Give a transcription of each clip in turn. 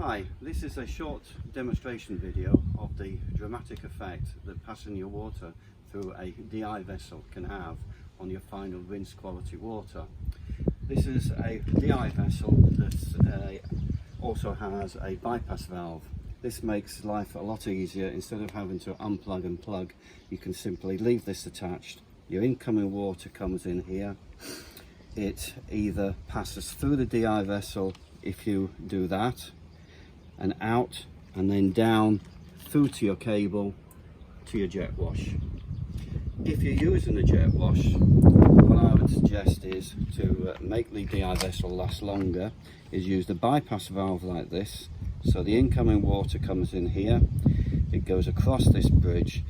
Hi, this is a short demonstration video of the dramatic effect that passing your water through a DI vessel can have on your final rinse quality water. This is a DI vessel that also has a bypass valve. This makes life a lot easier. Instead of having to unplug and plug, you can simply leave this attached. Your incoming water comes in here. It either passes through the DI vessel if you do that, and out, and then down through to your cable to your jet wash. If you're using a jet wash, what I would suggest is to make the DI vessel last longer is use the bypass valve like this. So the incoming water comes in here, it goes across this bridge,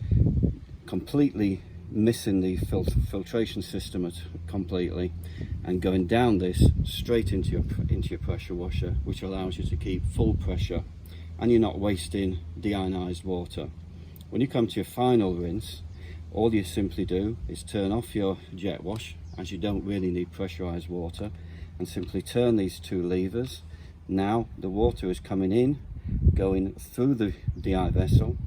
completely missing the filtration system completely, and going down this straight into your pressure washer, which allows you to keep full pressure and you're not wasting deionized water. When you come to your final rinse, all you simply do is turn off your jet wash, as you don't really need pressurized water, and simply turn these two levers. Now the water is coming in, going through the DI vessel,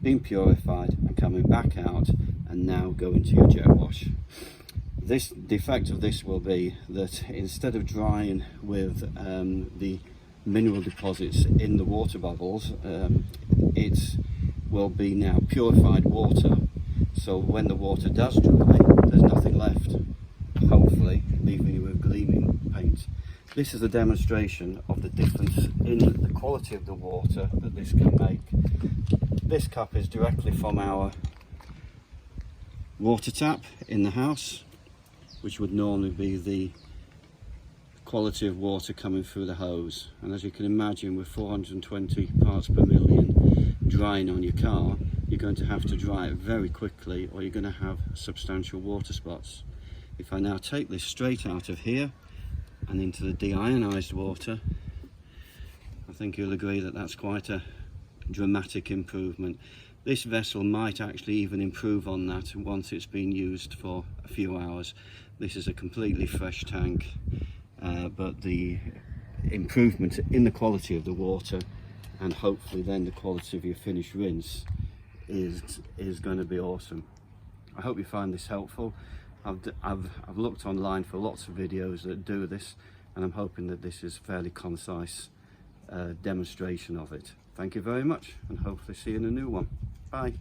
being purified and coming back out, and now go into your jet wash. The effect of this will be that instead of drying with the mineral deposits in the water bubbles, it will be now purified water. So when the water does dry, there's nothing left, hopefully leaving you with gleaming paint. This is a demonstration of the difference in the quality of the water that this can make. This cup is directly from our water tap in the house, which would normally be the quality of water coming through the hose. And as you can imagine, with 420 parts per million drying on your car, you're going to have to dry it very quickly, or you're going to have substantial water spots. If I now take this straight out of here and into the deionized water, I think you'll agree that that's quite a dramatic improvement. This vessel might actually even improve on that once it's been used for a few hours. This is a completely fresh tank, but the improvement in the quality of the water, and hopefully then the quality of your finished rinse, is going to be awesome. I hope you find this helpful. I've looked online for lots of videos that do this, and I'm hoping that this is a fairly concise demonstration of it. Thank you very much, and hopefully see you in a new one. Bye.